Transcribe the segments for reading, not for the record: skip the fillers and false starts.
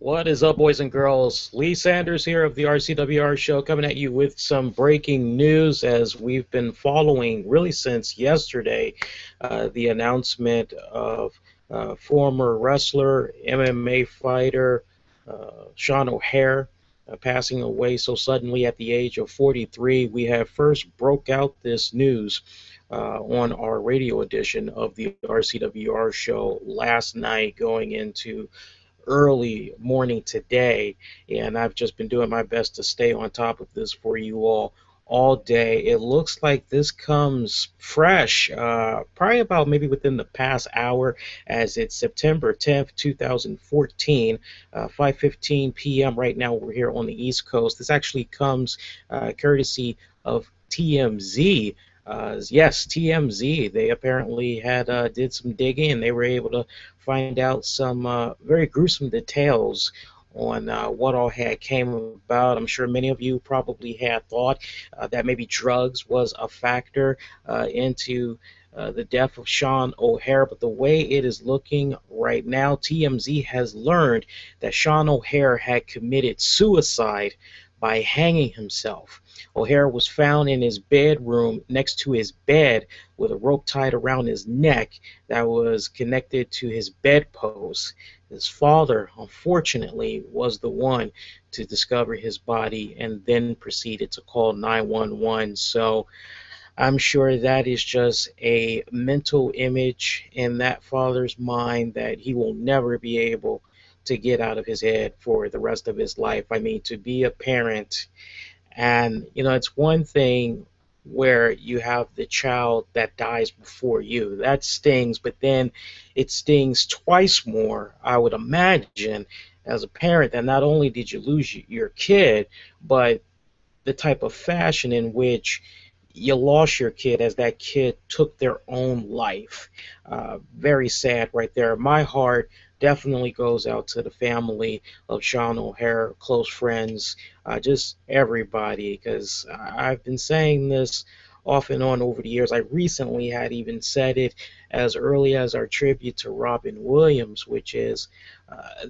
What is up, boys and girls? Lee Sanders here of the RCWR Show, coming at you with some breaking news as we've been following really since yesterday the announcement of former wrestler, MMA fighter Sean O'Haire passing away so suddenly at the age of 43. We have first broke out this news on our radio edition of the RCWR Show last night going into early morning today, and I've just been doing my best to stay on top of this for you all day. It looks like this comes fresh, probably about maybe within the past hour, as it's September 10th, 2014, 5:15 p.m. right now. We're here on the East Coast. This actually comes courtesy of TMZ. Yes, TMZ. They apparently had did some digging, and they were able to find out some very gruesome details on what all had came about. I'm sure many of you probably had thought that maybe drugs was a factor into the death of Sean O'Haire, but the way it is looking right now, TMZ has learned that Sean O'Haire had committed suicide by hanging himself. O'Haire was found in his bedroom next to his bed with a rope tied around his neck that was connected to his bedpost. His father, unfortunately, was the one to discover his body and then proceeded to call 911. So I'm sure that is just a mental image in that father's mind that he will never be able to get out of his head for the rest of his life. I mean, to be a parent, and it's one thing where you have the child that dies before you. That stings, but then it stings twice more, I would imagine, as a parent, that not only did you lose your kid, but the type of fashion in which you lost your kid as that kid took their own life. Very sad right there. My heart definitely goes out to the family of Sean O'Haire, close friends, just everybody, because I've been saying this off and on over the years. I recently had even said it as early as our tribute to Robin Williams, which is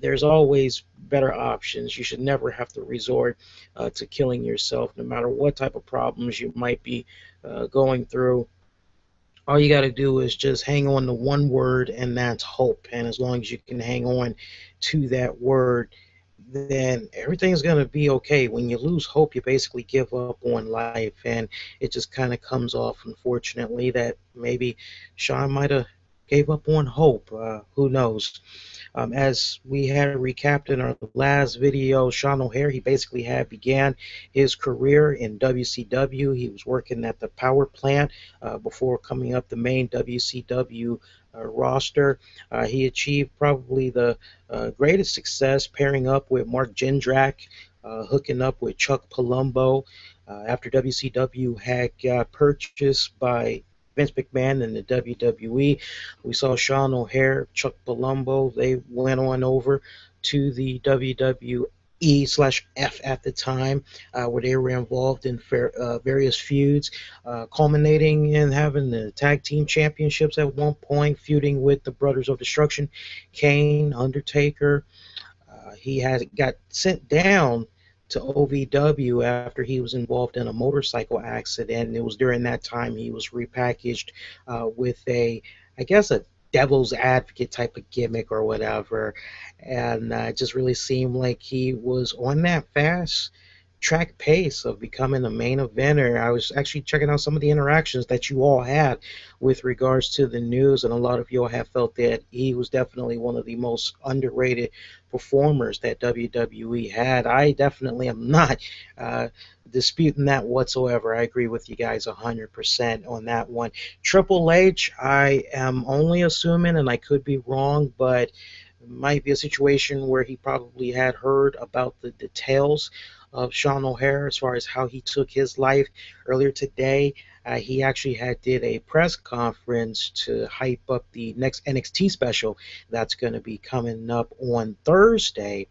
there's always better options. You should never have to resort to killing yourself, no matter what type of problems you might be going through. All you got to do is just hang on to one word, and that's hope. And as long as you can hang on to that word, then everything's going to be okay. When you lose hope, you basically give up on life, and it just kind of comes off, unfortunately, that maybe Sean might have gave up on hope. Who knows? As we had recapped in our last video, Sean O'Haire, he basically had began his career in WCW. He was working at the power plant before coming up the main WCW roster. He achieved probably the greatest success pairing up with Mark Jindrak, hooking up with Chuck Palumbo. After WCW had got purchased by Vince McMahon and the WWE, we saw Sean O'Haire, Chuck Palumbo. They went on over to the WWE/F at the time, where they were involved in various feuds, culminating in having the tag team championships at one point, feuding with the Brothers of Destruction, Kane, Undertaker. He got sent down to OVW after he was involved in a motorcycle accident, and it was during that time he was repackaged with I guess a devil's advocate type of gimmick or whatever, and it just really seemed like he was on that fast track pace of becoming a main eventer. I was actually checking out some of the interactions that you all had with regards to the news, and a lot of you all have felt that he was definitely one of the most underrated performers that WWE had. I definitely am not disputing that whatsoever. I agree with you guys 100% on that one. Triple H, I am only assuming, and I could be wrong, but it might be a situation where he probably had heard about the details of Sean O'Hare as far as how he took his life earlier today. He actually did a press conference to hype up the next NXT special that's going to be coming up on Thursday.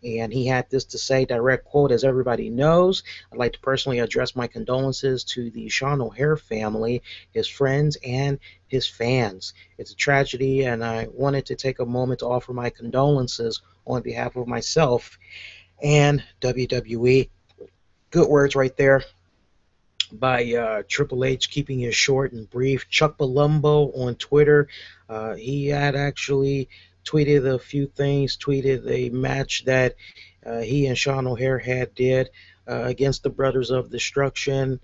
And he had this to say, direct quote, as everybody knows, I'd like to personally address my condolences to the Sean O'Hare family, his friends, and his fans. It's a tragedy, and I wanted to take a moment to offer my condolences on behalf of myself and WWE. Good words right there by Triple H, keeping it short and brief. Chuck Palumbo on Twitter, he had actually tweeted a few things, tweeted a match that he and Sean O'Hare did against the Brothers of Destruction.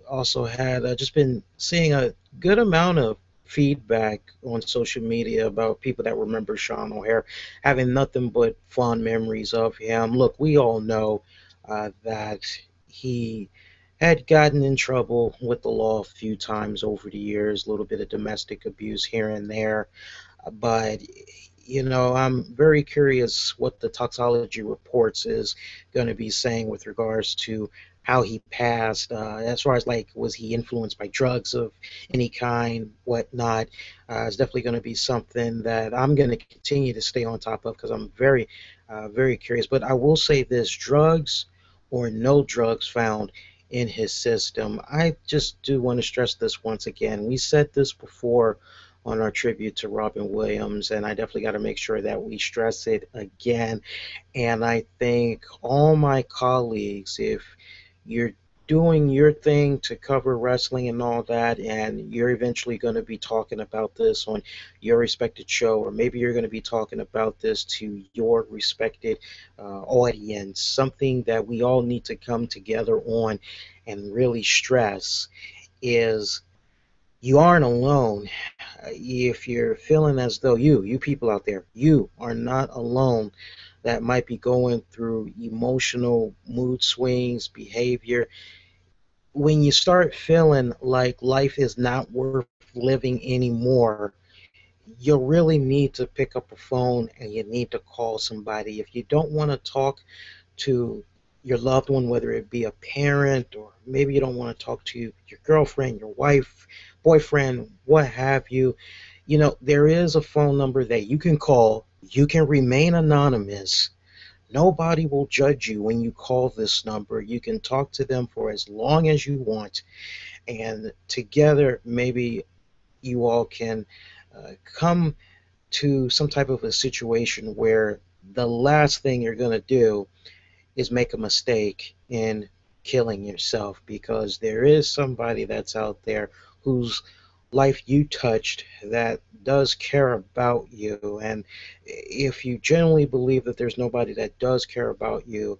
Also had just been seeing a good amount of feedback on social media about people that remember Sean O'Hare having nothing but fond memories of him. Look, we all know that he had gotten in trouble with the law a few times over the years, a little bit of domestic abuse here and there. But I'm very curious what the toxology reports is going to be saying with regards to how he passed, as far as like, was he influenced by drugs of any kind, whatnot. It's definitely going to be something that I'm going to continue to stay on top of because I'm very, very curious. But I will say this: drugs or no drugs found in his system. I just do want to stress this once again. We said this before on our tribute to Robin Williams, and I definitely got to make sure that we stress it again. And I think all my colleagues, if you're doing your thing to cover wrestling and all that, and you're eventually going to be talking about this on your respected show, or maybe you're going to be talking about this to your respected audience, something that we all need to come together on and really stress is you aren't alone. If you're feeling as though you people out there, you are not alone that might be going through emotional mood swings, behavior. When you start feeling like life is not worth living anymore, you really need to pick up a phone and you need to call somebody. If you don't want to talk to your loved one, whether it be a parent or maybe you don't want to talk to your girlfriend, your wife, boyfriend, what have you, there is a phone number that you can call. You can remain anonymous. Nobody will judge you when you call this number. You can talk to them for as long as you want, and together maybe you all can come to some type of a situation where the last thing you're going to do is make a mistake in killing yourself, because there is somebody that's out there whose life you touched that does care about you. And if you genuinely believe that there's nobody that does care about you,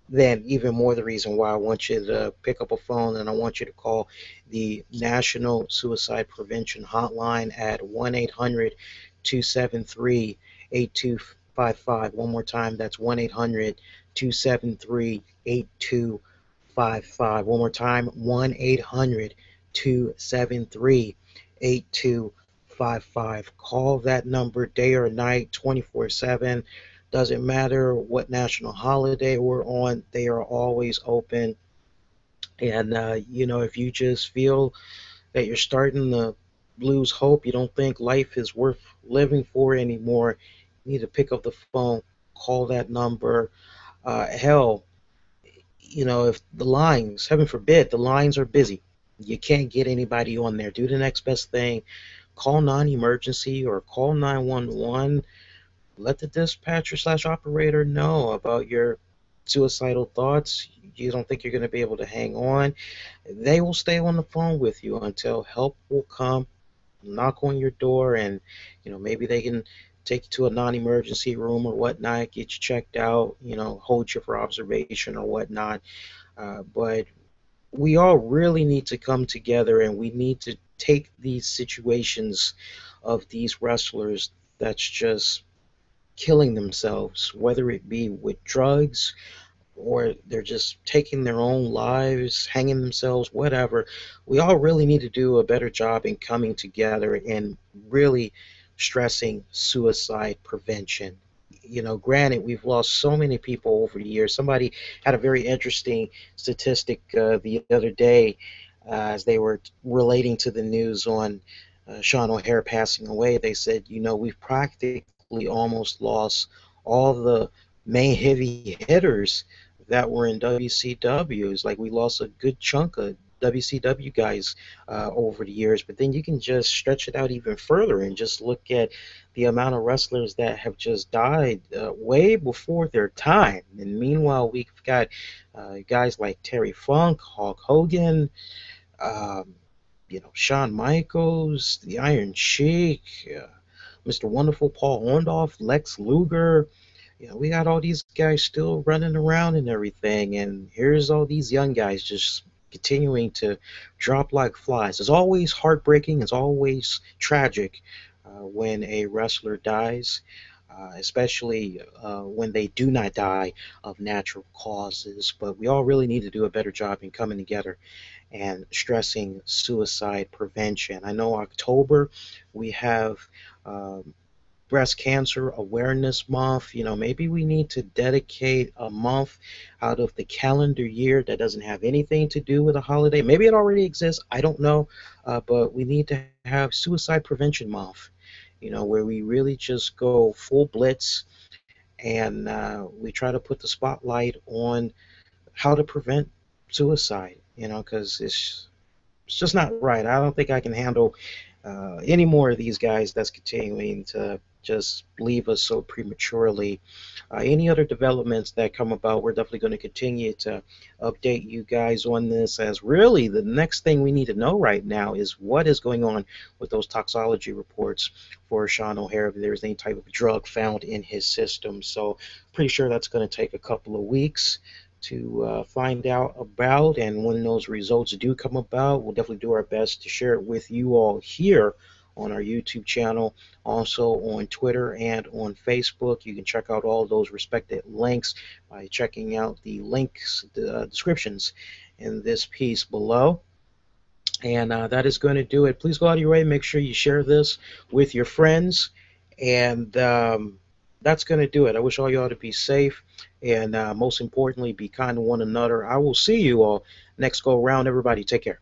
then even more the reason why I want you to pick up a phone and I want you to call the National Suicide Prevention Hotline at 1-800-273-8255. One more time, that's 1-800-273-8255. One more time, 1-800-273-8255. Call that number day or night, 24/7. Doesn't matter what national holiday we're on, they are always open. And, if you just feel that you're starting to lose hope, you don't think life is worth living for anymore, you need to pick up the phone, call that number. Hell, if the lines, heaven forbid, the lines are busy, you can't get anybody on there, do the next best thing. Call non-emergency or call 911. Let the dispatcher/operator know about your suicidal thoughts. You don't think you're going to be able to hang on. They will stay on the phone with you until help will come, knock on your door, and maybe they can take you to a non-emergency room or whatnot, get you checked out, hold you for observation or whatnot. But we all really need to come together, and we need to take these situations of these wrestlers that's just killing themselves, whether it be with drugs or they're just taking their own lives, hanging themselves, whatever. We all really need to do a better job in coming together and really stressing suicide prevention. Granted, we've lost so many people over the years. Somebody had a very interesting statistic the other day as they were relating to the news on Sean O'Hare passing away. They said, we've practically almost lost all the main heavy hitters that were in WCW. It's like we lost a good chunk of WCW guys over the years, but then you can just stretch it out even further and just look at the amount of wrestlers that have just died way before their time. And meanwhile, we've got guys like Terry Funk, Hulk Hogan, um, Shawn Michaels, the Iron Sheik, Mr. Wonderful Paul Orndorff, Lex Luger. We got all these guys still running around and everything, and here's all these young guys just continuing to drop like flies. It's always heartbreaking. It's always tragic when a wrestler dies, especially when they do not die of natural causes. But we all really need to do a better job in coming together and stressing suicide prevention. I know October we have Breast Cancer Awareness Month. Maybe we need to dedicate a month out of the calendar year that doesn't have anything to do with a holiday. Maybe it already exists. I don't know. But we need to have Suicide Prevention Month, where we really just go full blitz and we try to put the spotlight on how to prevent suicide, because it's just not right. I don't think I can handle any more of these guys that's continuing to just leave us so prematurely. Any other developments that come about, we're definitely going to continue to update you guys on this, as really the next thing we need to know right now is what is going on with those toxology reports for Sean O'Hare, if there's any type of drug found in his system. So pretty sure that's going to take a couple of weeks to find out about, and when those results do come about, we'll definitely do our best to share it with you all here on our YouTube channel, also on Twitter and on Facebook. You can check out all those respected links by checking out the links, the descriptions in this piece below. And that is going to do it. Please go out of your way, make sure you share this with your friends, and that's going to do it. I wish all y'all to be safe, and most importantly, be kind to one another. I will see you all next go around. Everybody, take care.